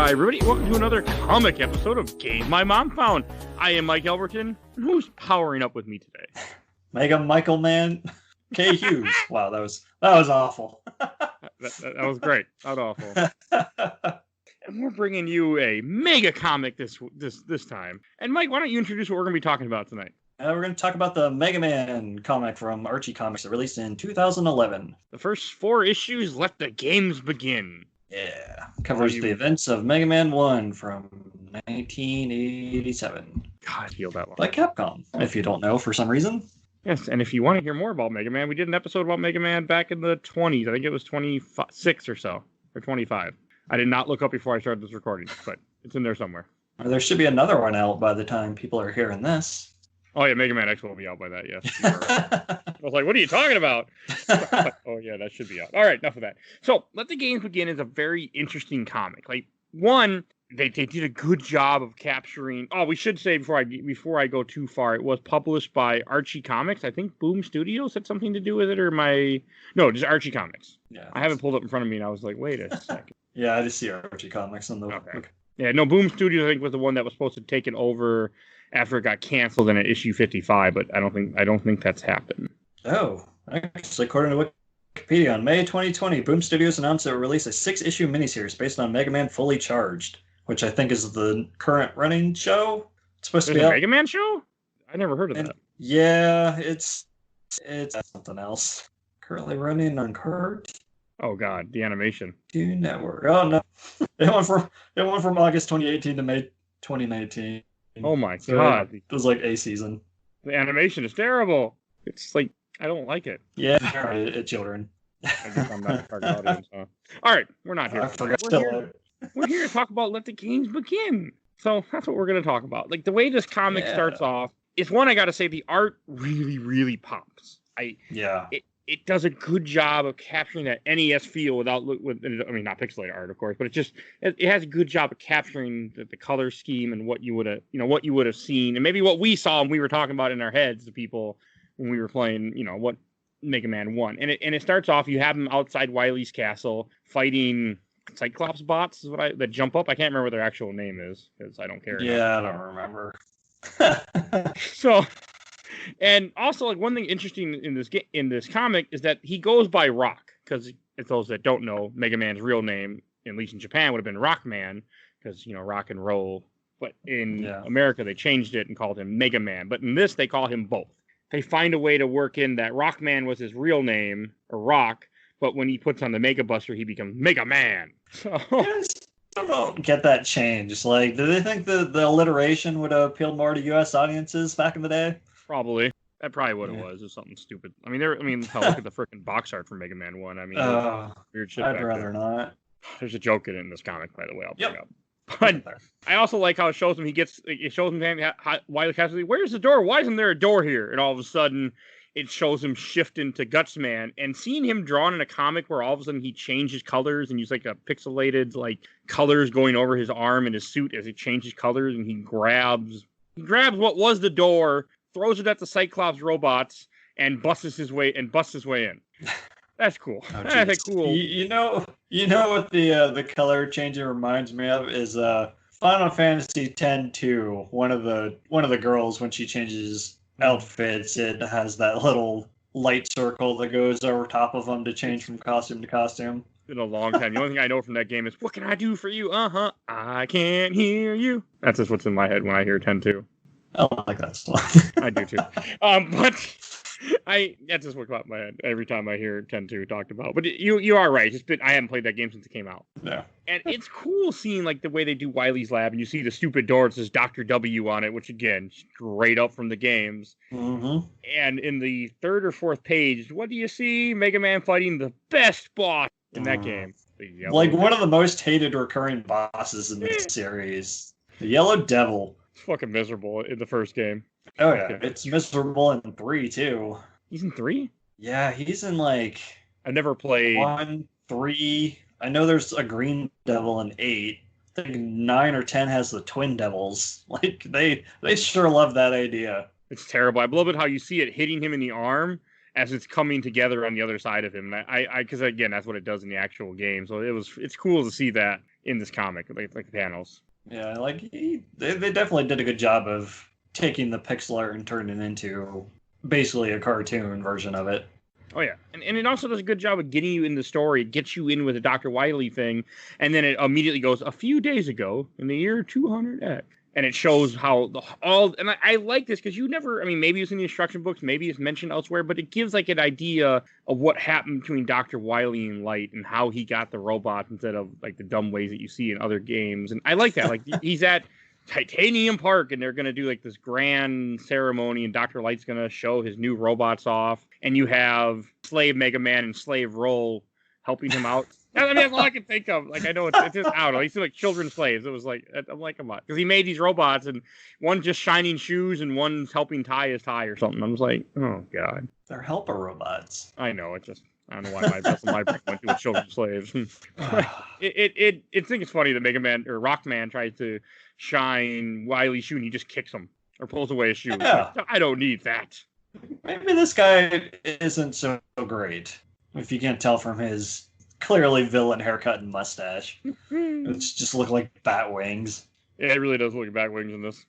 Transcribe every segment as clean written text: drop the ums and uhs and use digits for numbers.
Hi, everybody. Welcome to another comic episode of Game My Mom Found. I am Mike Albertin. And who's powering up with me today? MegaMan Hughes. Wow, that was awful. that was great. Not awful. And we're bringing you a mega comic this time. And Mike, why don't you introduce what we're going to be talking about tonight? We're going to talk about the MegaMan comic from Archie Comics that released in 2011. The first 4 issues, Let the Games Begin. Yeah, covers the events of Mega Man 1 from 1987. God, I feel that long. By Capcom, if you don't know for some reason. Yes, and if you want to hear more about Mega Man, we did an episode about Mega Man back in the 20s. I think it was 26 or so, or 25. I did not look up before I started this recording, but it's in there somewhere. Or there should be another one out by the time people are hearing this. Oh, yeah, Mega Man X will be out by that, yes. I was like, what are you talking about? Oh, yeah, that should be out. All right, enough of that. So, Let the Games Begin is a very interesting comic. Like, one, they did a good job of capturing... Oh, we should say, before I go too far, it was published by Archie Comics. I think Boom Studios had something to do with it, or No, just Archie Comics. Yeah, I have it pulled up in front of me, and I was like, wait a second. Yeah, I just see Archie Comics on the... Okay. Yeah, no, Boom Studios, I think, was the one that was supposed to take it over after it got canceled in issue 55, but I don't think that's happened. Oh, actually, according to Wikipedia, on May 2020, Boom Studios announced it would release a 6-issue miniseries based on Mega Man Fully Charged, which I think is the current running show. It's supposed to be a Mega Man show? I never heard of that. Yeah, it's something else. Currently running on Cart. Oh God, the animation. Cartoon Network. Oh no, it went from August 2018 to May 2019. Oh my God, it was like a season. The animation is terrible. It's like I don't like it. Yeah, it's children. I guess I'm not a target audience. Huh? All right, we're not here. We're here to talk about Let the Games Begin. So that's what we're going to talk about. Like the way this comic starts off is one. I got to say the art really, really pops. It does a good job of capturing that NES feel not pixelated art, of course, but it has a good job of capturing the color scheme and what you would have seen, and maybe what we saw and we were talking about in our heads, the people when we were playing, what Mega Man 1. And it starts off, you have him outside Wily's castle fighting Cyclops bots that jump up. I can't remember what their actual name is because I don't care. Yeah, I don't remember. So. And also, like one thing interesting in this comic is that he goes by Rock, because if those that don't know, Mega Man's real name, at least in Japan, would have been Rockman, because rock and roll. But in America, they changed it and called him Mega Man. But in this, they call him both. They find a way to work in that Rockman was his real name, or Rock, but when he puts on the Mega Buster, he becomes Mega Man. So. Yes. I don't get that changed. Like, do they think the alliteration would have appealed more to U.S. audiences back in the day? Probably. That's probably what it was. It's something stupid. I mean, hell, look at the freaking box art from Mega Man 1. I mean, weird shit. I'd rather not. There's a joke in this comic, by the way. I'll bring up. But I also like how it shows him. It shows him Wily Coyote. Where's the door? Why isn't there a door here? And all of a sudden, it shows him shifting to Gutsman, and seeing him drawn in a comic where all of a sudden he changes colors and use like a pixelated colors going over his arm and his suit as he changes colors, and he grabs what was the door, throws it at the Cyclops robots, and busts his way in. That's cool. Oh, that's cool. You know what the color changing reminds me of is Final Fantasy X-2. One of the girls, when she changes outfits, it has that little light circle that goes over top of them to change from costume to costume. It's been a long time. The only thing I know from that game is, what can I do for you? I can't hear you. That's just what's in my head when I hear 10-2. I like that song. I do too. But that's just what comes out my head every time I hear 10-2 talked about. But you are right. I haven't played that game since it came out. Yeah. And it's cool seeing the way they do Wily's Lab, and you see the stupid door that says Dr. W on it, which again, straight up from the games. Mm-hmm. And in the 3rd or 4th page, what do you see? Mega Man fighting the best boss in that game. One of the most hated recurring bosses in this series. The Yellow Devil. It's fucking miserable in the first game. Oh yeah, it's miserable in 3 too. He's in 3? Yeah, he's in I never played 1, 3. I know there's a Green Devil in 8. I think 9 or 10 has the Twin Devils. They sure love that idea. It's terrible. I love it how you see it hitting him in the arm, as it's coming together on the other side of him. Because again, that's what it does in the actual game. So it's cool to see that in this comic, like the panels. Yeah, like they definitely did a good job of taking the pixel art and turning it into basically a cartoon version of it. Oh, yeah. And it also does a good job of getting you in the story. It gets you in with the Dr. Wily thing, and then it immediately goes, a few days ago, in the year 200X. And it shows how and I like this because you never, I mean, maybe it's in the instruction books, maybe it's mentioned elsewhere, but it gives like an idea of what happened between Dr. Wily and Light and how he got the robots instead of like the dumb ways that you see in other games. And I like that. Like he's at Titanium Park and they're going to do like this grand ceremony and Dr. Light's going to show his new robots off. And you have Slave Mega Man and Slave Roll helping him out. I mean, that's all I can think of. Like, I know it's just, I don't know. He's like children's slaves. It was like, I'm like, come on. Because he made these robots and one's just shining shoes and one's helping tie his tie or something. I'm just like, oh, God. They're helper robots. I know. It just, I don't know why that's my brain went to with children's slaves. I think it's funny that Mega Man or Rockman tries to shine Wily's shoe and he just kicks him or pulls away his shoe. Yeah. Like, I don't need that. Maybe this guy isn't so great. If you can't tell from his clearly villain haircut and mustache. It's just look like bat wings. Yeah, it really does look like bat wings in this.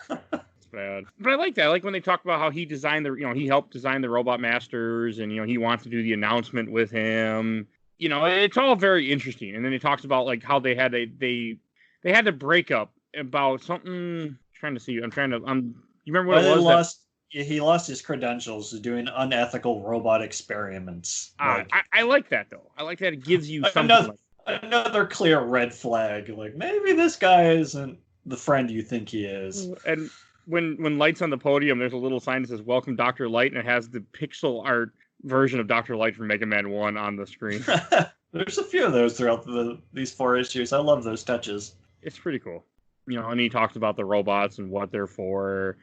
It's bad. But I like that. I like when they talk about how he designed he helped design the Robot Masters and, he wants to do the announcement with him. It's all very interesting. And then he talks about like how they had they had to break up about something. You remember what it was? He lost his credentials to doing unethical robot experiments. I like that, though. I like that it gives you something. Another clear red flag. Like, maybe this guy isn't the friend you think he is. And when Light's on the podium, there's a little sign that says, Welcome, Dr. Light, and it has the pixel art version of Dr. Light from Mega Man 1 on the screen. There's a few of those throughout these 4 issues. I love those touches. It's pretty cool. And he talks about the robots and what they're for.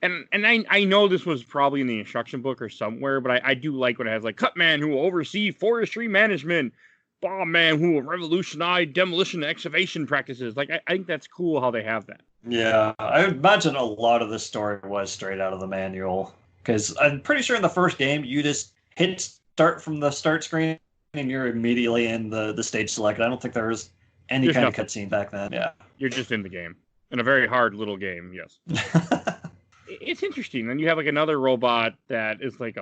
And I know this was probably in the instruction book or somewhere, but I do like when it has like Cutman who will oversee forestry management, Bomb Man who will revolutionize demolition and excavation practices. Like I think that's cool how they have that. Yeah, I imagine a lot of this story was straight out of the manual because I'm pretty sure in the first game you just hit start from the start screen and you're immediately in the stage select. I don't think there was any kind of cutscene back then. Yeah, you're just in the game in a very hard little game. Yes. It's interesting. Then you have like another robot that is like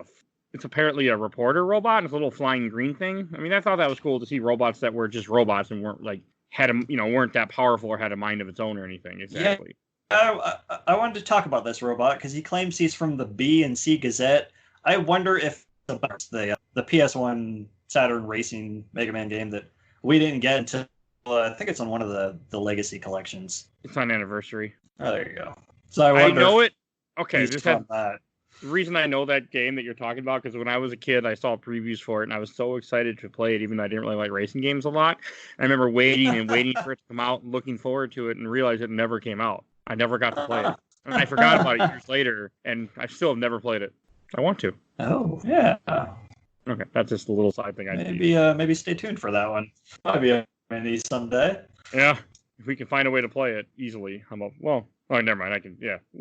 it's apparently a reporter robot. And it's a little flying green thing. I mean, I thought that was cool to see robots that were just robots and weren't like weren't that powerful or had a mind of its own or anything. Exactly. Yeah, I wanted to talk about this robot because he claims he's from the B and C Gazette. I wonder if the PS1 Saturn Racing Mega Man game that we didn't get until I think it's on one of the Legacy collections. It's on Anniversary. Oh, there you go. So I know it. Okay, that. The reason I know that game that you're talking about, because when I was a kid, I saw previews for it, and I was so excited to play it, even though I didn't really like racing games a lot. I remember waiting and waiting for it to come out and looking forward to it and realized it never came out. I never got to play it. And I forgot about it years later, and I still have never played it. I want to. Oh, yeah. Okay, that's just a little side thing I maybe stay tuned for that one. Maybe a mini someday. Yeah, if we can find a way to play it easily, I'm up. Well, oh, never mind.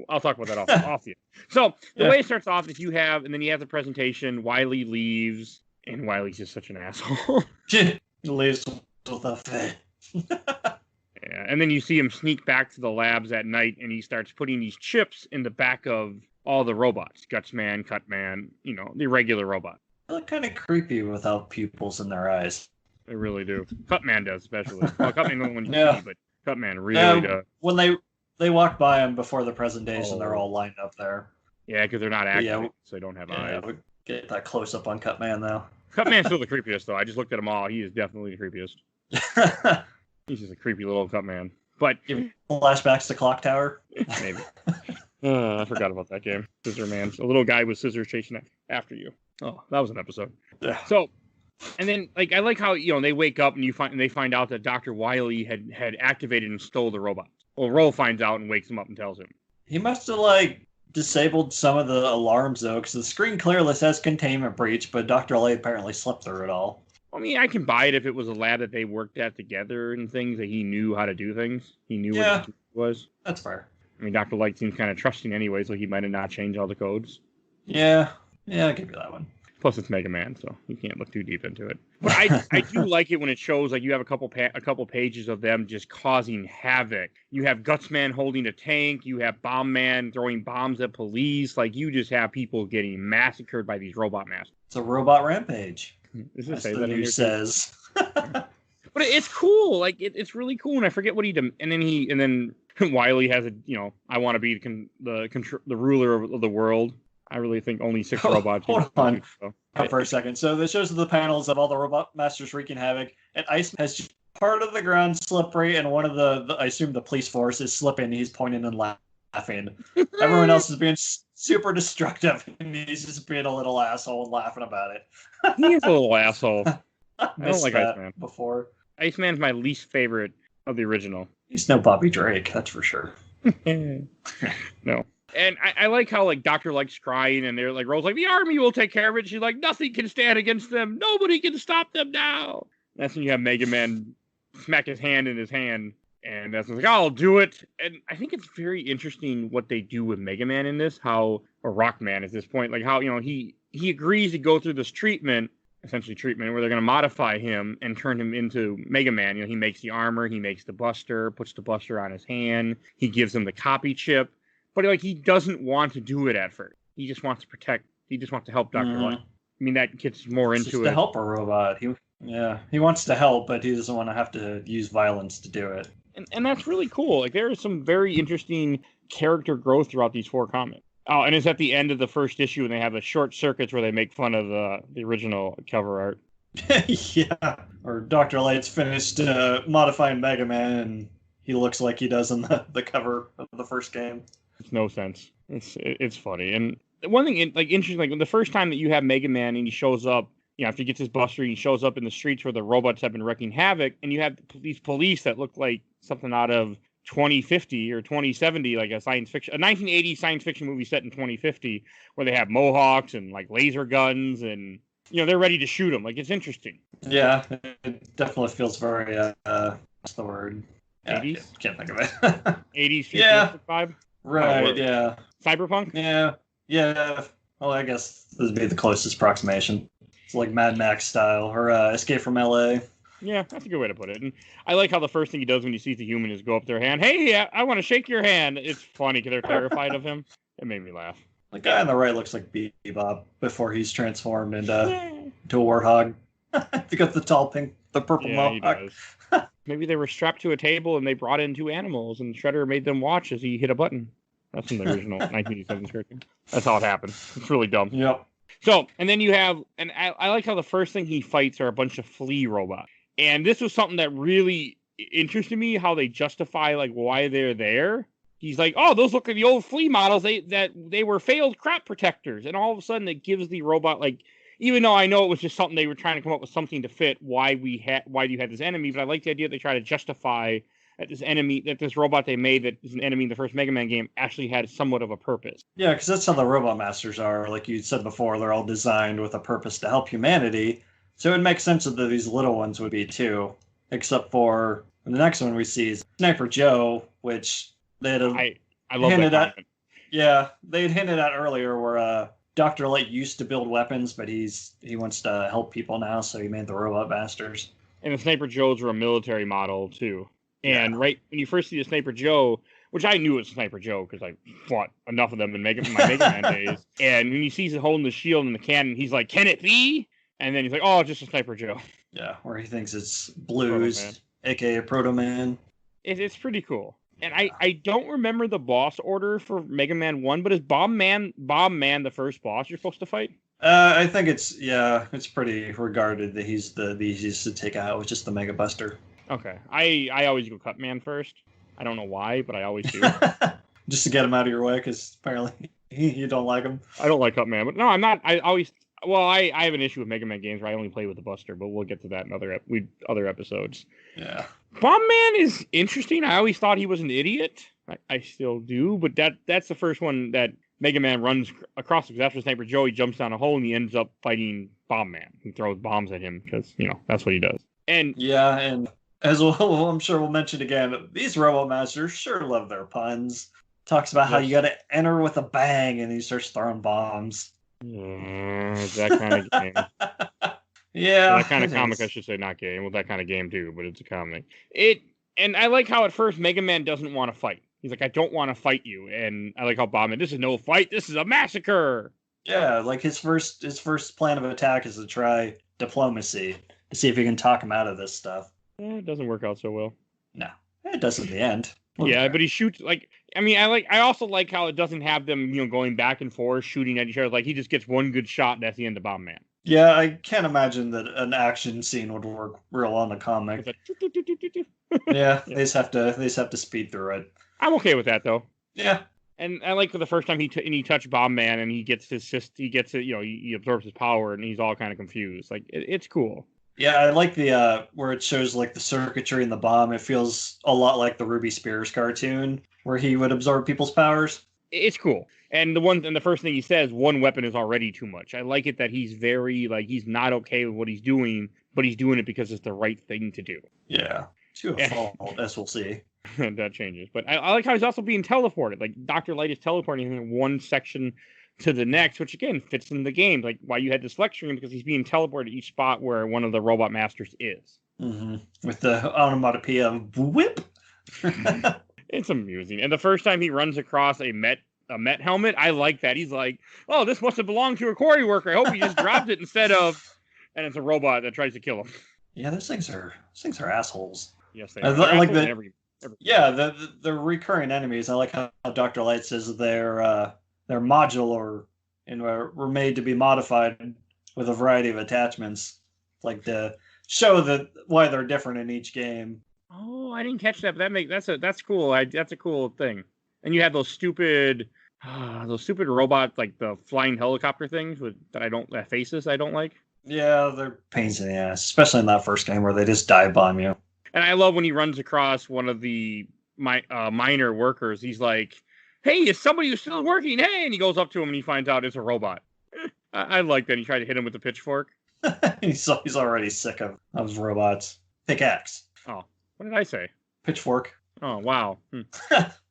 I'll talk about that off you. So the way it starts off is and then you have the presentation. Wily leaves, and Wily's just such an asshole. Leaves with a fit. Yeah, and then you see him sneak back to the labs at night, and he starts putting these chips in the back of all the robots: Gutsman, Cutman, the regular robot. They look kind of creepy without pupils in their eyes. They really do. Cutman does, especially. Well, Cutman the one you see, but Cutman really does. When they walk by him before the presentation, they're all lined up there. Yeah, because they're not active, so they don't have eyes. We get that close up on Cutman, though. Cutman's still the creepiest, though. I just looked at them all. He is definitely the creepiest. He's just a creepy little Cutman. But flashbacks to Clock Tower? Maybe. I forgot about that game. Scissor Man. A little guy with scissors chasing after you. Oh, that was an episode. Yeah. So, and then I like how they wake up and they find out that Dr. Wily had activated and stole the robot. Well, Roll finds out and wakes him up and tells him. He must have disabled some of the alarms though, because the screen clearly says containment breach, but Dr. Light apparently slept through it all. I mean, I can buy it if it was a lab that they worked at together and things, that he knew how to do things. He knew what it was. That's fair. I mean, Dr. Light seems kind of trusting anyway, so he might have not changed all the codes. Yeah. Yeah, I'll give you that one. Plus, it's Mega Man, so you can't look too deep into it. But I do like it when it shows like you have a couple pages of them just causing havoc. You have Gutsman holding a tank. You have Bomb Man throwing bombs at police. Like you just have people getting massacred by these robot masters. It's a robot rampage. Does it say the that in news here says. But it's cool. Like it's really cool, and I forget what he did. And then Wily has a I want to be the ruler of the world. I really think only 6 robots. Hold on for a second. So this shows the panels of all the robot masters wreaking havoc, and Ice has part of the ground slippery, and one of the I assume the police force is slipping. He's pointing and laughing. Everyone else is being super destructive, and he's just being a little asshole and laughing about it. He is a little asshole. I don't like Iceman. Before Iceman's my least favorite of the original. He's no Bobby Drake, that's for sure. No. And I like how like Dr. Light's crying and they're like Rose like the army will take care of it. She's like nothing can stand against them. Nobody can stop them now. That's when you have Mega Man smack his hand in his hand, and that's like I'll do it. And I think it's very interesting what they do with Mega Man in this. Or Rockman at this point, like how he agrees to go through this essentially treatment where they're going to modify him and turn him into Mega Man. He makes the armor, he makes the Buster, puts the Buster on his hand, he gives him the copy chip. But he doesn't want to do it at first. He just wants to protect. He just wants to help Dr. Light. I mean, that gets more into just it. To help a robot. He wants to help, but he doesn't want to have to use violence to do it. And that's really cool. Like there is some very interesting character growth throughout these 4 comics. Oh, and it's at the end of the first issue, and they have a short circuits where they make fun of the original cover art. Yeah. Or Dr. Light's finished modifying Mega Man, and he looks like he does in the cover of the first game. It's no sense. It's funny. And one thing interesting, like the first time that you have Mega Man and he shows up, after he gets his Buster, he shows up in the streets where the robots have been wreaking havoc, and you have these police that look like something out of 2050 or 2070, like a 1980 science fiction movie set in 2050, where they have mohawks and like laser guns, and they're ready to shoot them. Like it's interesting. Yeah, it definitely feels very what's the word? 80s? Can't think of it. 80s vibe. Right, yeah. Cyberpunk? Yeah. Well, I guess this would be the closest approximation. It's like Mad Max style, or Escape from LA. Yeah, that's a good way to put it. And I like how the first thing he does when he sees the human is go up their hand. Hey, I want to shake your hand. It's funny because they're terrified of him. It made me laugh. The guy on the right looks like Bebop before he's transformed into a warthog. Because the purple mohawk. He does. Maybe they were strapped to a table and they brought in 2 animals, and Shredder made them watch as he hit a button. That's in the original 1987 cartoon. That's how it happened. It's really dumb. Yep. So, and then you have, and I like how the first thing he fights are a bunch of flea robots. And this was something that really interested me, how they justify like why they're there. He's like, oh, those look like the old flea models. They were failed crop protectors, and all of a sudden it gives the robot like. Even though I know it was just something they were trying to come up with something to fit why you had this enemy, but I like the idea that they try to justify that this robot they made that is an enemy in the first Mega Man game actually had somewhat of a purpose. Yeah, because that's how the robot masters are. Like you said before, they're all designed with a purpose to help humanity. So it makes sense that these little ones would be too. Except for the next one we see is Sniper Joe, which they had I love hinted that at. Yeah, they had hinted at earlier where Dr. Light used to build weapons, but he wants to help people now, so he made the robot masters. And the Sniper Joes were a military model too. And right when you first see the Sniper Joe, which I knew it was Sniper Joe because I fought enough of them in my Mega Man days. And when he sees it holding the shield and the cannon, he's like, "Can it be?" And then he's like, "Oh, it's just a Sniper Joe." Yeah, where he thinks it's Blues, aka Proto Man. It's pretty cool. And I don't remember the boss order for Mega Man 1, but is Bomb Man the first boss you're supposed to fight? I think it's pretty regarded that he's the easiest to take out with just the Mega Buster. Okay. I always go Cut Man first. I don't know why, but I always do. Just to get him out of your way, because apparently you don't like him. I don't like Cut Man, but no, I'm not. I have an issue with Mega Man games where I only play with the Buster, but we'll get to that in other episodes. Yeah. Bomb Man is interesting. I always thought he was an idiot. I still do, but that's the first one that Mega Man runs across, because after Sniper Joe, he jumps down a hole and he ends up fighting Bomb Man. He throws bombs at him because, that's what he does. And yeah, and as well, I'm sure we'll mention again, these Robot Masters sure love their puns. Talks about how you got to enter with a bang, and he starts throwing bombs. That kind of game. Yeah. That kind of comic, I should say, not game. Well, that kind of game too, but it's a comic. And I like how at first Mega Man doesn't want to fight. He's like, I don't want to fight you. And I like how Bombman, this is no fight, this is a massacre. Yeah, like his first plan of attack is to try diplomacy to see if he can talk him out of this stuff. It doesn't work out so well. No, it does in the end. Yeah, but he shoots I also like how it doesn't have them, going back and forth shooting at each other. Like he just gets one good shot and that's the end of Bombman. Yeah, I can't imagine that an action scene would work real on the comic. Yeah, they just have to speed through it. I'm okay with that though. Yeah. And I like the first time he touched Bombman and he gets it, he absorbs his power and he's all kind of confused. Like it's cool. Yeah, I like the where it shows like the circuitry in the bomb. It feels a lot like the Ruby Spears cartoon where he would absorb people's powers. It's cool. And the first thing he says, one weapon is already too much. I like it that he's very he's not okay with what he's doing, but he's doing it because it's the right thing to do. Yeah. To a fault, as we'll see. That changes. But I like how he's also being teleported. Like Dr. Light is teleporting in one section to the next, which again fits in the game. Like why you had this select screen because he's being teleported to each spot where one of the robot masters is. Mm-hmm. With the onomatopoeia of whip. It's amusing. And the first time he runs across a Met helmet, I like that. He's like, oh, this must have belonged to a quarry worker. I hope he just dropped it instead of, and it's a robot that tries to kill him. Yeah, those things are assholes. Yes, they are. I like the yeah, the recurring enemies. I like how Dr. Light says they're modular and were made to be modified with a variety of attachments, like to show that why they're different in each game. Oh, I didn't catch that, but that's cool. That's a cool thing. And you have those stupid robots, like the flying helicopter things that faces I don't like. Yeah, they're pains in the ass, especially in that first game where they just dive bomb you. And I love when he runs across one of the minor workers. He's like, "Hey, is somebody who's still working? Hey!" And he goes up to him and he finds out it's a robot. I like that. He tried to hit him with a pitchfork. He's already sick of robots. Pickaxe. Oh, what did I say? Pitchfork. Oh, wow.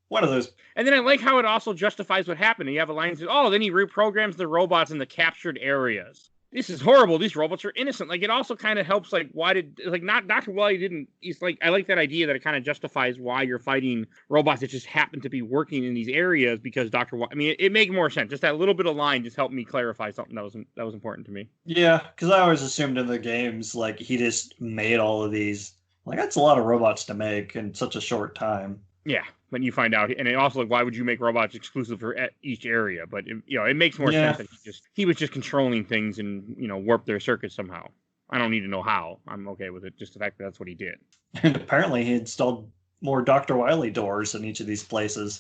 One of those. And then I like how it also justifies what happened. You have a line that says, oh, then he reprograms the robots in the captured areas. This is horrible. These robots are innocent. Like, it also kind of helps, not Dr. Wily didn't, he's like, I like that idea that it kind of justifies why you're fighting robots that just happen to be working in these areas because Dr. Wily, it makes more sense. Just that little bit of line just helped me clarify something that was important to me. Yeah, because I always assumed in the games, like, he just made all of these. Like, that's a lot of robots to make in such a short time. Yeah, but you find out, and it also why would you make robots exclusive for each area? But it makes more sense that he was just controlling things and warp their circuits somehow. I don't need to know how. I'm okay with it. Just the fact that that's what he did. And apparently, he installed more Dr. Wily doors in each of these places.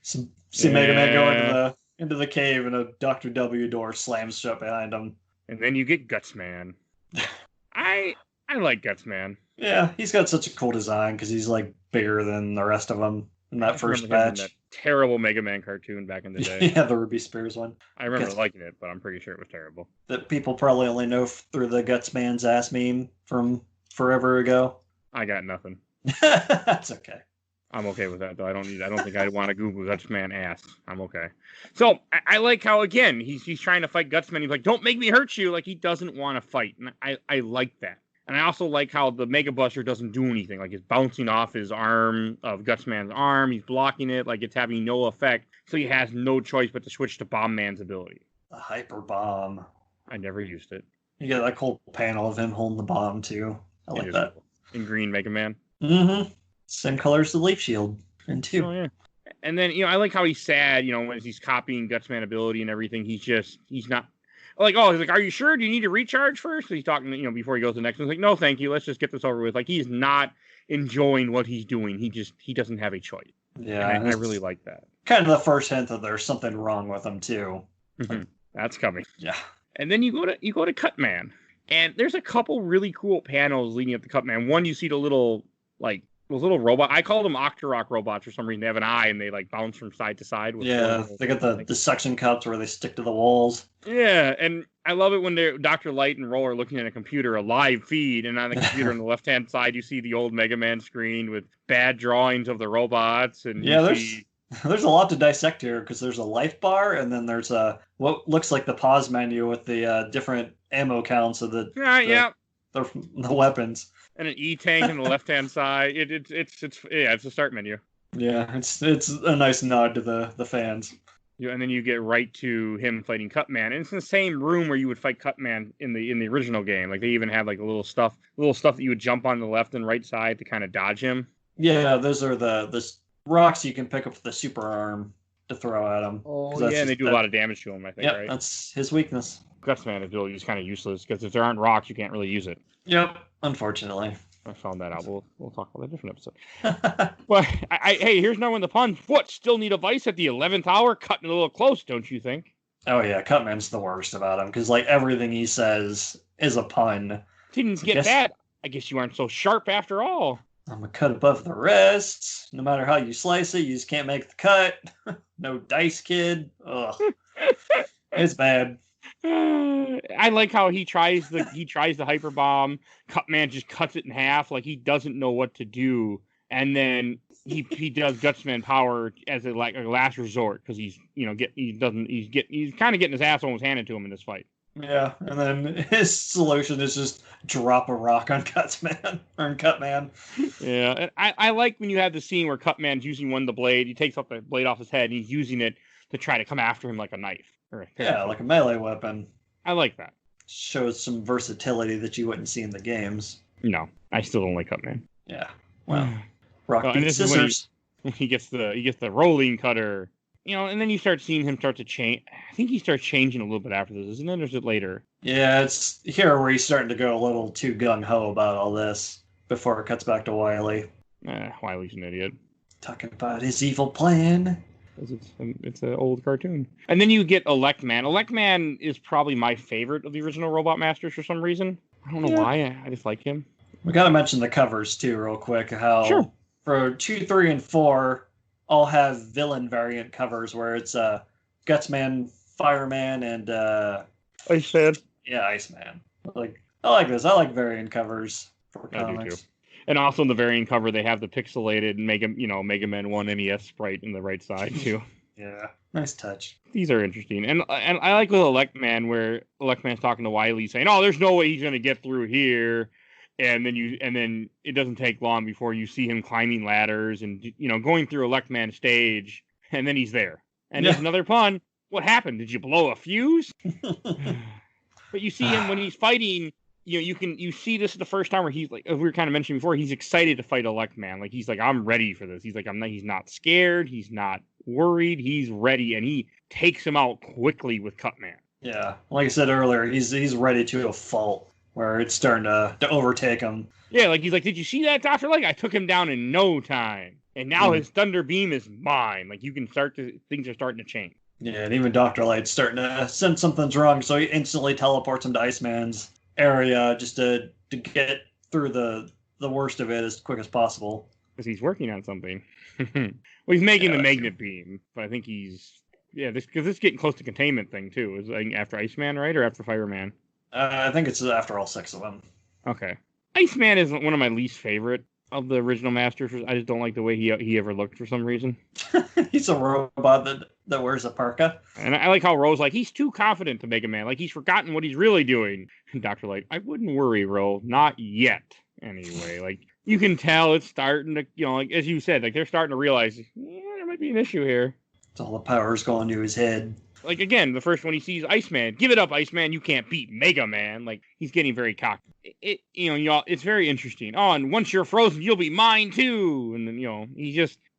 See Mega Man go into the cave, and a Dr. W door slams shut behind him. And then you get Guts Man. I like Guts Man. Yeah, he's got such a cool design because he's like bigger than the rest of them in that first batch. That terrible Mega Man cartoon back in the day. Yeah, the Ruby Spears one. I remember liking it, but I'm pretty sure it was terrible. That people probably only know through the Guts Man's ass meme from forever ago. I got nothing. That's okay. I'm okay with that though. I don't think I'd want to Google Guts Man ass. I'm okay. So I like how again he's trying to fight Guts Man. He's like, "Don't make me hurt you!" Like he doesn't want to fight, and I like that. And I also like how the Mega Buster doesn't do anything. Like, it's bouncing off his arm, of Gutsman's arm. He's blocking it. Like, it's having no effect. So he has no choice but to switch to Bomb Man's ability. The Hyper Bomb. I never used it. You get that cool panel of him holding the bomb, too. I like that. Cool. In green Mega Man. Mm-hmm. Same color as the Leaf Shield in 2. Oh, yeah. And then, I like how he's sad, when he's copying Gutsman ability and everything. He's not... Like, he's like, are you sure? Do you need to recharge first? So he's talking, before he goes to the next one. He's like, no, thank you. Let's just get this over with. Like, he's not enjoying what he's doing. He doesn't have a choice. Yeah. And I really like that. Kind of the first hint that there's something wrong with him, too. Mm-hmm. That's coming. Yeah. And then you go to Cutman. And there's a couple really cool panels leading up to Cutman. One, you see the little, those little robot. I call them Octorok robots for some reason. They have an eye and they bounce from side to side. They got the suction cups where they stick to the walls. Yeah, and I love it when Dr. Light and Roll are looking at a computer, a live feed, and on the computer on the left-hand side, you see the old Mega Man screen with bad drawings of the robots. And There's a lot to dissect here because there's a life bar and then there's a what looks like the pause menu with the different ammo counts of the weapons. And an E-tank on the left-hand side. It's a start menu. Yeah, it's a nice nod to the fans. And then you get right to him fighting Cutman. And it's in the same room where you would fight Cutman in the original game. Like they even have like a little stuff that you would jump on the left and right side to kind of dodge him. Yeah, those are the rocks you can pick up with the super arm to throw at him. Oh yeah, and they do a lot of damage to him, I think, yep, right? That's his weakness. Gutsman ability is kind of useless because if there aren't rocks, you can't really use it. Yep, unfortunately. I found that out. We'll talk about a different episode. Well, hey, here's now in the pun. What? Still need a vice at the 11th hour? Cutting a little close, don't you think? Oh yeah, Cutman's the worst about him because like everything he says is a pun. Didn't get that. I guess you aren't so sharp after all. I'm a cut above the rest. No matter how you slice it, you just can't make the cut. No dice, kid. Ugh. It's bad. I like how he tries the hyper bomb. Cutman just cuts it in half, like he doesn't know what to do, and then he does Gutsman power as a last resort because he's kind of getting his ass almost handed to him in this fight. Yeah, and then his solution is just drop a rock on Cutman. Yeah, and I like when you have the scene where Cutman's using the blade. He takes the blade off his head and he's using it to try to come after him like a knife. Yeah, like a melee weapon. I like that. Shows some versatility that you wouldn't see in the games. No, I still don't like Cutman. Yeah, well, rock beats scissors. He gets the rolling cutter. And then you start seeing him start to change. I think he starts changing a little bit after this, isn't it? Or is it later? Yeah, it's here where he's starting to go a little too gung-ho about all this before it cuts back to Wily. Wily's an idiot. Talking about his evil plan. It's an old cartoon. And then you get Electman. Electman is probably my favorite of the original Robot Masters for some reason. I don't know why. I just like him. We got to mention the covers, too, real quick. How for 2, 3, and 4... all have villain variant covers where it's Gutsman, Fireman, and Iceman. Yeah, Iceman. I like this. I like variant covers for comics. I do too. And also in the variant cover, they have the pixelated MegaMan 1 NES sprite in the right side too. Yeah, nice touch. These are interesting, and I like with Electman where Electman's talking to Wily, saying, "Oh, there's no way he's gonna get through here." And then it doesn't take long before you see him climbing ladders and going through Electman's stage, and then he's there. And there's another pun. What happened? Did you blow a fuse? But you see him when he's fighting. You see this the first time where he's like, as we were kind of mentioning before, he's excited to fight Electman. Like he's like, I'm ready for this. He's like, he's not scared. He's not worried. He's ready, and he takes him out quickly with Cutman. Yeah, like I said earlier, he's ready to a fault. Where it's starting to overtake him. Yeah, like he's like, did you see that, Dr. Light? I took him down in no time. And now his Thunder Beam is mine. Like things are starting to change. Yeah, and even Dr. Light's starting to sense something's wrong, so he instantly teleports him to Iceman's area just to get through the worst of it as quick as possible. Because he's working on something. Well, he's making the Magnet Beam, but I think because this is getting close to containment thing too. Is like after Iceman, right, or after Fireman? I think it's after all 6 of them. Okay. Iceman is one of my least favorite of the original Masters. I just don't like the way he ever looked for some reason. He's a robot that wears a parka. And I like how Ro's like, he's too confident to make a man. Like, he's forgotten what he's really doing. And Dr. Light, I wouldn't worry, Ro. Not yet, anyway. Like, you can tell it's starting to, like, as you said, like, they're starting to realize, there might be an issue here. It's all the power's going to his head. Like, again, the first one he sees Iceman, give it up, Iceman, you can't beat Mega Man. Like, he's getting very cocky. It's very interesting. Oh, and once you're frozen, you'll be mine too. And then,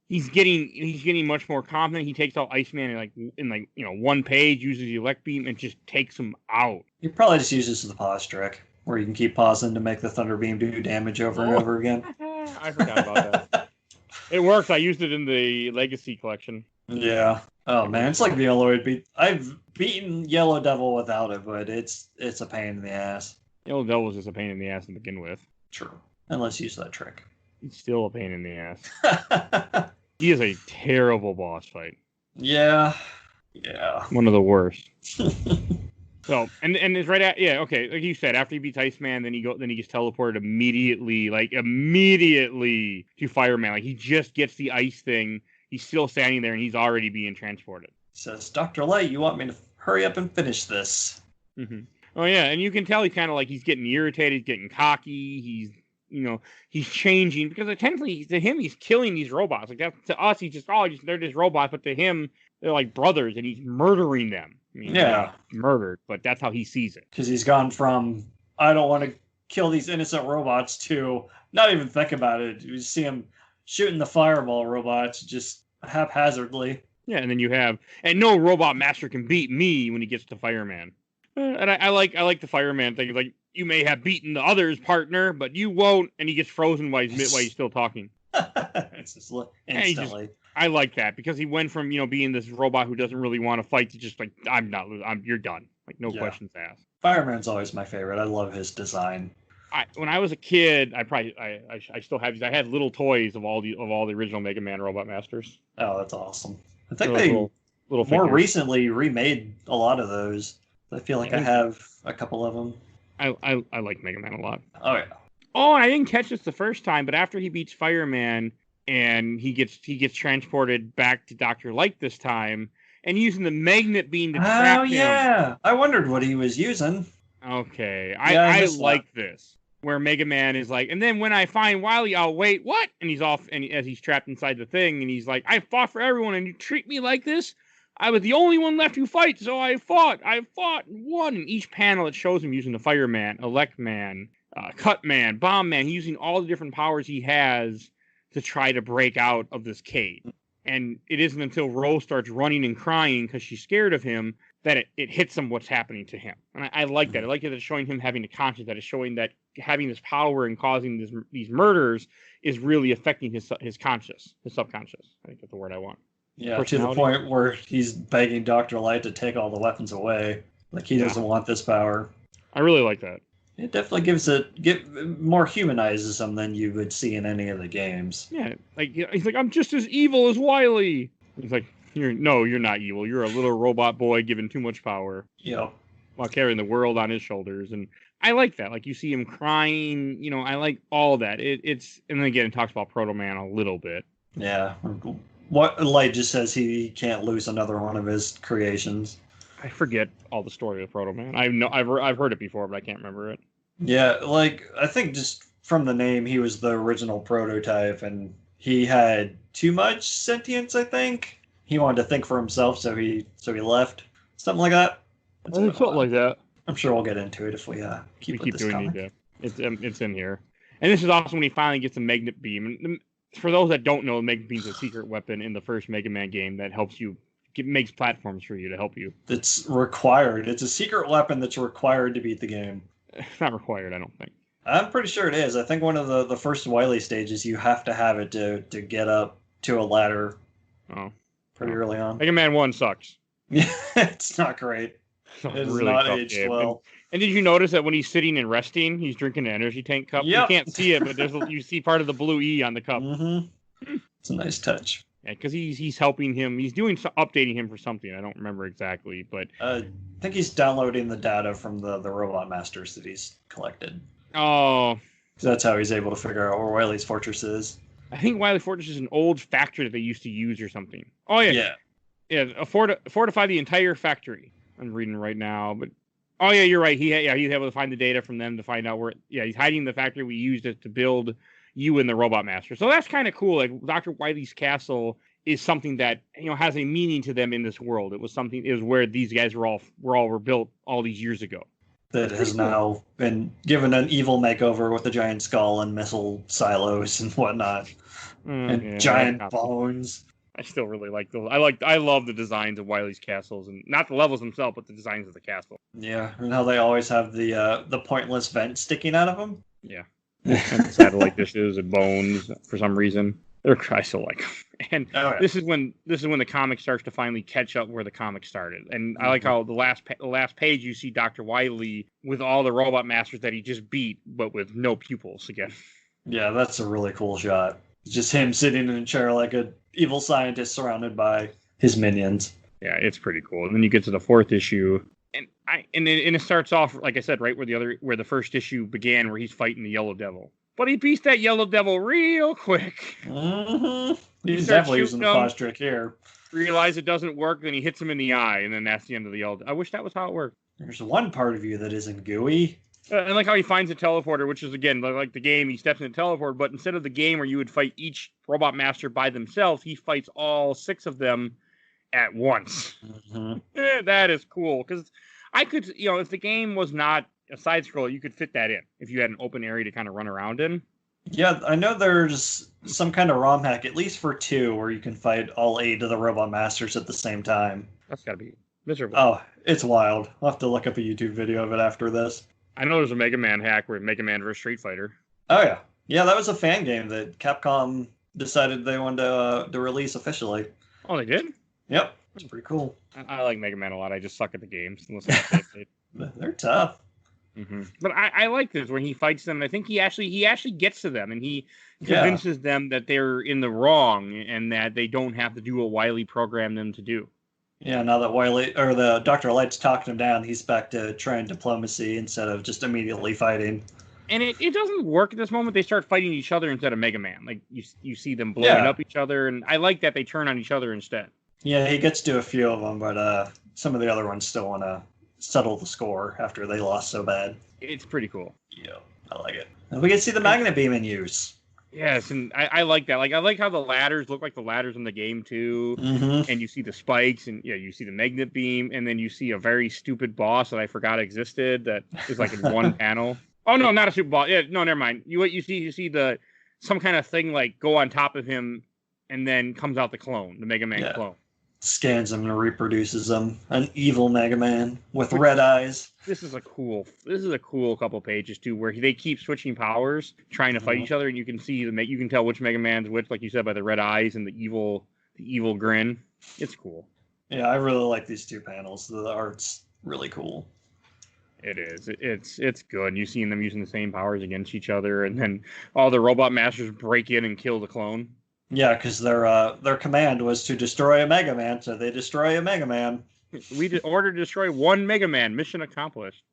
he's getting much more confident. He takes out Iceman in one page, uses the Elect Beam, and just takes him out. You probably just use this as a pause trick, where you can keep pausing to make the Thunder Beam do damage over and over again. I forgot about that. It works. I used it in the Legacy collection. Yeah. Oh man, it's like the only way to beat. I've beaten Yellow Devil without it, but it's a pain in the ass. Yellow Devil is just a pain in the ass to begin with. True. Unless you use that trick. He's still a pain in the ass. He is a terrible boss fight. Yeah. One of the worst. So and it's right at okay, like you said, after he beats Iceman, then he gets teleported immediately to Fireman. Like he just gets the ice thing. he's still standing there and he's already being transported. Says, Dr. Light, you want me to hurry up and finish this? Mm-hmm. Oh yeah, and you can tell he's kind of like he's getting irritated, he's getting cocky, he's changing because technically to him he's killing these robots. Like that to us, he's just they're just robots, but to him they're like brothers, and he's murdering them. I mean, yeah, murdered, but that's how he sees it. Because he's gone from I don't want to kill these innocent robots to not even think about it. You see him shooting the fireball robots just haphazardly. Yeah, and then and no robot master can beat me when he gets to Fireman. And I like the Fireman thing. Like, you may have beaten the other's partner, but you won't. And he gets frozen while he's still talking. It's just instantly. I like that because he went from being this robot who doesn't really want to fight to just like you're done. Like no questions asked. Fireman's always my favorite. I love his design. When I was a kid, I still have these. I had little toys of all the original Mega Man Robot Masters. Oh, that's awesome. I think they little more recently remade a lot of those. I feel like I have a couple of them. I like Mega Man a lot. Oh yeah. Oh, and I didn't catch this the first time, but after he beats Fireman and he gets transported back to Dr. Light this time, and using the magnet beam to trap him. Oh yeah, I wondered what he was using. Okay, I like this. Where Mega Man is like, and then when I find Wily, I'll wait, what? And he's off, and as he's trapped inside the thing, and he's like, I fought for everyone, and you treat me like this? I was the only one left who fight, so I fought, and won. In each panel, it shows him using the Fireman, Elect Man, Cut Man, Bomb Man. He's using all the different powers he has to try to break out of this cage. And it isn't until Rose starts running and crying because she's scared of him that it hits him what's happening to him. And I like that. I like that it's showing him having a conscience, that it's showing that having this power and causing these murders is really affecting his subconscious. I think that's the word I want. Yeah, to the point where he's begging Dr. Light to take all the weapons away. Like he doesn't want this power. I really like that. It definitely more humanizes him than you would see in any of the games. Yeah, like he's like, I'm just as evil as Wily. He's like, you're not evil. You're a little robot boy given too much power. Yep. While carrying the world on his shoulders, and I like that. Like you see him crying. I like all that. And then again, it talks about Proto Man a little bit. Yeah. What Light just says he can't lose another one of his creations. I forget all the story of Proto Man. I've heard it before, but I can't remember it. Yeah, like I think just from the name, he was the original prototype, and he had too much sentience. I think he wanted to think for himself, so he left. Something like that. Something like that. I'm sure we'll get into it if we keep doing it. It's in here, and this is also when he finally gets a magnet beam. And for those that don't know, the magnet beam is a secret weapon in the first Mega Man game that helps you. It makes platforms for you to help you. It's required. It's a secret weapon that's required to beat the game. It's not required, I don't think. I'm pretty sure it is. I think one of the first Wily stages, you have to have it to get up to a ladder. Oh. Pretty early on. Mega Man 1 sucks. Yeah, it's not great. It's really not aged well. And did you notice that when he's sitting and resting, he's drinking an energy tank cup? Yep. You can't see it, but you see part of the blue E on the cup. Mm-hmm. It's a nice touch. Yeah, because he's helping him. He's updating him for something. I don't remember exactly, but I think he's downloading the data from the Robot Masters that he's collected. Oh, so that's how he's able to figure out where Wily's Fortress is. I think Wily Fortress is an old factory that they used to use or something. Oh yeah. Fortify the entire factory. I'm reading right now, but oh yeah, you're right. He's able to find the data from them to find out where. Yeah, he's hiding the factory we used it to build you and the Robot Master. So that's kind of cool. Like Dr. Wily's castle is something that has a meaning to them in this world. It was where these guys were built all these years ago. That has now been given an evil makeover with a giant skull and missile silos and whatnot, and giant bones. I still really like those. I love the designs of Wily's castles, and not the levels themselves, but the designs of the castle. Yeah, and how they always have the pointless vent sticking out of them. Yeah. And satellite dishes and bones for some reason. I still like them. And this is when the comic starts to finally catch up where the comic started. And I like how the last page you see Dr. Wily with all the Robot Masters that he just beat, but with no pupils again. Yeah, that's a really cool shot. It's just him sitting in a chair like an evil scientist surrounded by his minions. Yeah, it's pretty cool. And then you get to the 4th issue. And it starts off, like I said, right where the first issue began, where he's fighting the Yellow Devil. But he beats that Yellow Devil real quick. Mm-hmm. He's definitely using the pause trick here. Realize it doesn't work, then he hits him in the eye, and then that's the end of the old. I wish that was how it worked. There's one part of you that isn't gooey. And like how he finds a teleporter, which is, again, like the game, he steps in the teleport, but instead of the game where you would fight each robot master by themselves, he fights all 6 of them at once. Mm-hmm. That is cool, because I could, if the game was not a side scroller, you could fit that in if you had an open area to kind of run around in. Yeah, I know there's some kind of ROM hack, at least for 2, where you can fight all 8 of the robot masters at the same time. That's gotta be miserable. Oh, it's wild. I'll have to look up a YouTube video of it after this. I know there's a Mega Man hack where Mega Man vs. Street Fighter. Oh, yeah. Yeah, that was a fan game that Capcom decided they wanted to release officially. Oh, they did? Yep. It's pretty cool. I like Mega Man a lot. I just suck at the games. They're tough. Mm-hmm. But I like this where he fights them. And I think he actually gets to them and he convinces them that they're in the wrong and that they don't have to do what Wily programmed them to do. Yeah, now that the Dr. Light's talking him down, he's back to trying diplomacy instead of just immediately fighting. And it doesn't work at this moment. They start fighting each other instead of Mega Man. Like you see them blowing up each other, and I like that they turn on each other instead. Yeah, he gets to a few of them, but some of the other ones still want to settle the score after they lost so bad. It's pretty cool. Yeah, I like it. And we can see the magnet beam in use. Yes, and I like that. Like I like how the ladders look like the ladders in the game too. Mm-hmm. And you see the spikes, and you see the magnet beam, and then you see a very stupid boss that I forgot existed that is like in one panel. Oh no, not a super boss. Yeah, no, never mind. You see some kind of thing like go on top of him, and then comes out the clone, the Mega Man clone. Scans him and reproduces him. An evil Mega Man with red eyes. This is a cool couple pages too, where they keep switching powers, trying to fight each other, and you can see you can tell which Mega Man's which, like you said, by the red eyes and the evil grin. It's cool. Yeah, I really like these 2 panels. The art's really cool. It is. It's good. You've seen them using the same powers against each other, and then all the robot masters break in and kill the clone. Yeah, because their command was to destroy a Mega Man, so they destroy a Mega Man. We ordered to destroy 1 Mega Man. Mission accomplished.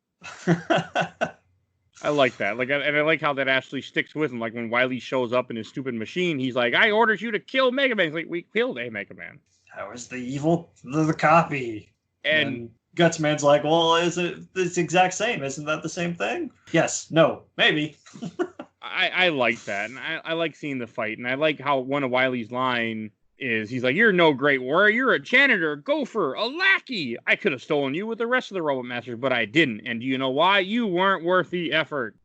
I like that. And I like how that actually sticks with him. Like when Wily shows up in his stupid machine, he's like, "I ordered you to kill Mega Man." He's like, "We killed a Mega Man." How is the copy? And Gutsman's like, "Well, it's the exact same? Isn't that the same thing?" Yes. No. Maybe. I like that, and I like seeing the fight, and I like how one of Wily's line is, he's like, "You're no great warrior, you're a janitor, a gopher, a lackey. I could have stolen you with the rest of the robot masters, but I didn't, and do you know why? You weren't worth the effort."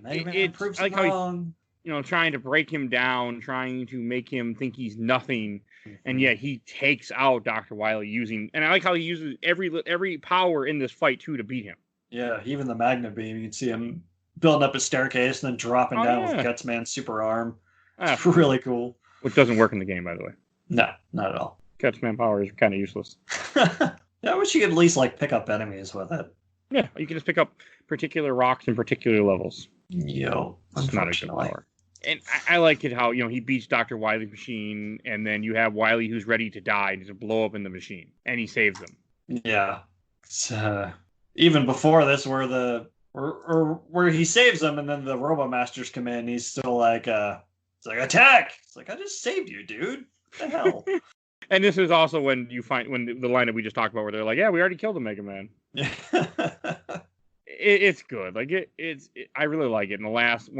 It's like how he's, trying to break him down, trying to make him think he's nothing, and yet he takes out Dr. Wily using, and I like how he uses every power in this fight too to beat him. Yeah, even the magnet beam, you can see him building up a staircase and then dropping down with Gutsman's super arm. It's really cool. Which doesn't work in the game, by the way. No, not at all. Gutsman power is kind of useless. Yeah, I wish you could at least pick up enemies with it. Yeah, you can just pick up particular rocks in particular levels. It's not a good power. And I like it how, he beats Dr. Wily's machine, and then you have Wily who's ready to die and just blow up in the machine, and he saves them. Yeah. It's, even before this, where he saves them, and then the Robot Masters come in, he's still like, it's like, "Attack!" It's like, "I just saved you, dude. What the hell?" And this is also when you find the line that we just talked about, where they're like, "Yeah, we already killed the Mega Man." It's good. I really like it. And the last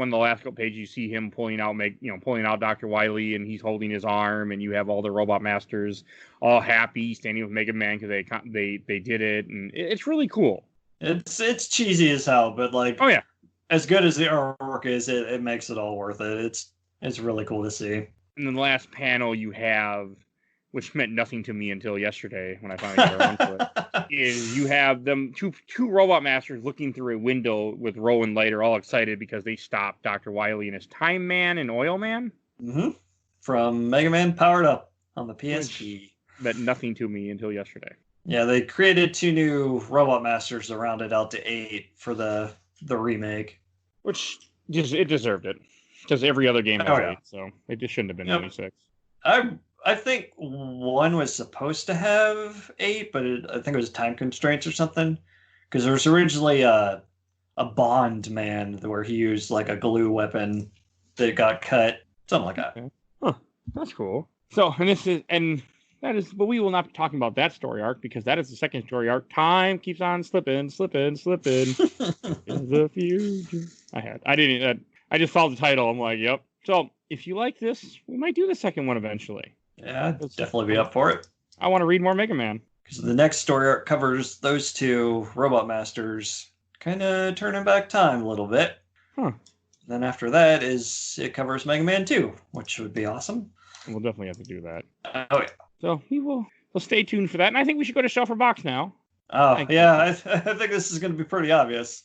couple pages, you see him pulling out Dr. Wily, and he's holding his arm, and you have all the Robot Masters all happy, standing with Mega Man because they did it, and it's really cool. It's cheesy as hell, but oh yeah, as good as the artwork is, it makes it all worth it. It's really cool to see. And then the last panel you have, which meant nothing to me until yesterday when I finally got around to it, is you have them two Robot Masters looking through a window with Ro and Light are all excited because they stopped Dr. Wily and his Time Man and Oil Man. Mm-hmm. From Mega Man Powered Up on the PSP. Which meant nothing to me until yesterday. Yeah, they created 2 new Robot Masters to round it out to 8 for the remake. Which it deserved it. Because every other game has 8, so it just shouldn't have been 96. I think 1 was supposed to have 8, but I think it was time constraints or something. Because there was originally a Bond Man where he used a glue weapon that got cut. Something like that. Okay. Huh. That's cool. So, but we will not be talking about that story arc because that is the second story arc. Time keeps on slipping. In the future. I just saw the title. I'm like, yep. So, if you like this, we might do the second one eventually. Yeah, I'd definitely be up for it. I want to read more Mega Man. Because the next story arc covers those two robot masters kind of turning back time a little bit. Huh. Then after that it covers Mega Man 2, which would be awesome. We'll definitely have to do that. Oh, yeah. So we'll stay tuned for that. And I think we should go to Shelf or Box now. Oh, I think this is going to be pretty obvious.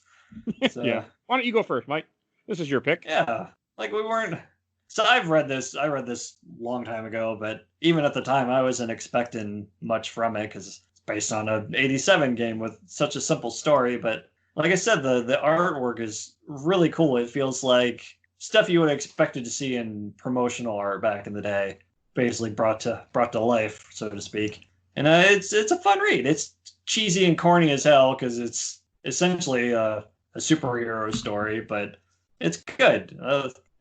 So, yeah. Why don't you go first, Mike? This is your pick. Yeah. Like we weren't... So I read this a long time ago, but even at the time I wasn't expecting much from it because it's based on an 87 game with such a simple story. But like I said, the artwork is really cool. It feels like stuff you would have expected to see in promotional art back in the day, basically brought to life, so to speak. And it's a fun read. It's cheesy and corny as hell because it's essentially a superhero story, but it's good.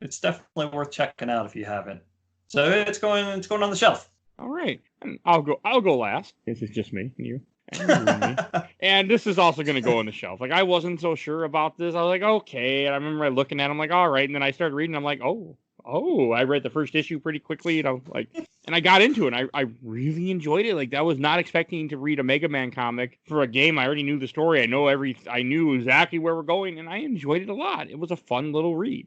It's definitely worth checking out if you haven't. So it's going on the shelf. All right, and I'll go last. This is just me and you. Me. And this is also going to go on the shelf. Like, I wasn't so sure about this. I was like, okay. And I remember looking at it, I'm like, all right. And then I started reading. I'm like, oh, I read the first issue pretty quickly. And I was like, and I got into it. I really enjoyed it. Like, I was not expecting to read a Mega Man comic for a game. I already knew the story. I knew exactly where we're going. And I enjoyed it a lot. It was a fun little read.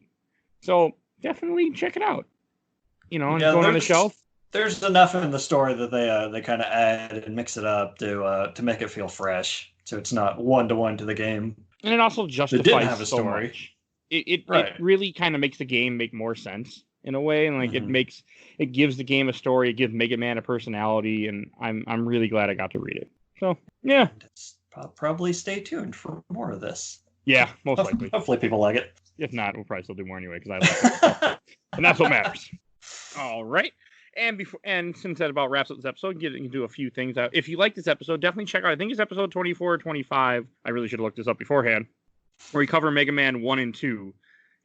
So definitely check it out. And going on the shelf. There's enough in the story that they kind of add and mix it up to make it feel fresh, so it's not one-to-one to the game. And it also justifies the story. It really kind of makes the game make more sense in a way, and it gives the game a story. It gives Mega Man a personality, and I'm really glad I got to read it. So yeah, probably stay tuned for more of this. Yeah, most likely. Hopefully people like it. If not, we'll probably still do more anyway because I like it, and that's what matters. All right. And since that about wraps up this episode, you can do a few things out. If you like this episode, definitely check out, I think it's episode 24 or 25. I really should have looked this up beforehand. Where we cover Mega Man 1 and 2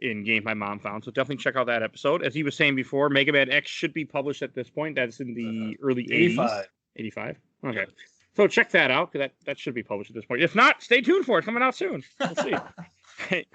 in Games My Mom Found. So definitely check out that episode. As he was saying before, Mega Man X should be published at this point. That's in the early 80s. 85? Okay. So check that out, because that should be published at this point. If not, stay tuned for it. It's coming out soon. We'll see.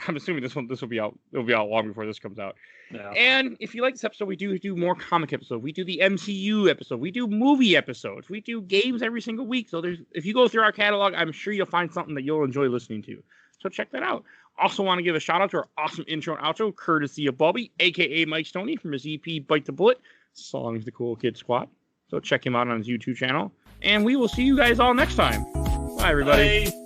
I'm assuming this will be out. It'll be out long before this comes out. Yeah. And if you like this episode, we do more comic episodes. We do the MCU episode. We do movie episodes. We do games every single week. So if you go through our catalog, I'm sure you'll find something that you'll enjoy listening to. So check that out. Also want to give a shout out to our awesome intro and outro, courtesy of Bobby, aka Mike Stoney, from his EP Bite the Bullet. Songs the Cool Kid Squad. So check him out on his YouTube channel. And we will see you guys all next time. Bye, everybody. Bye.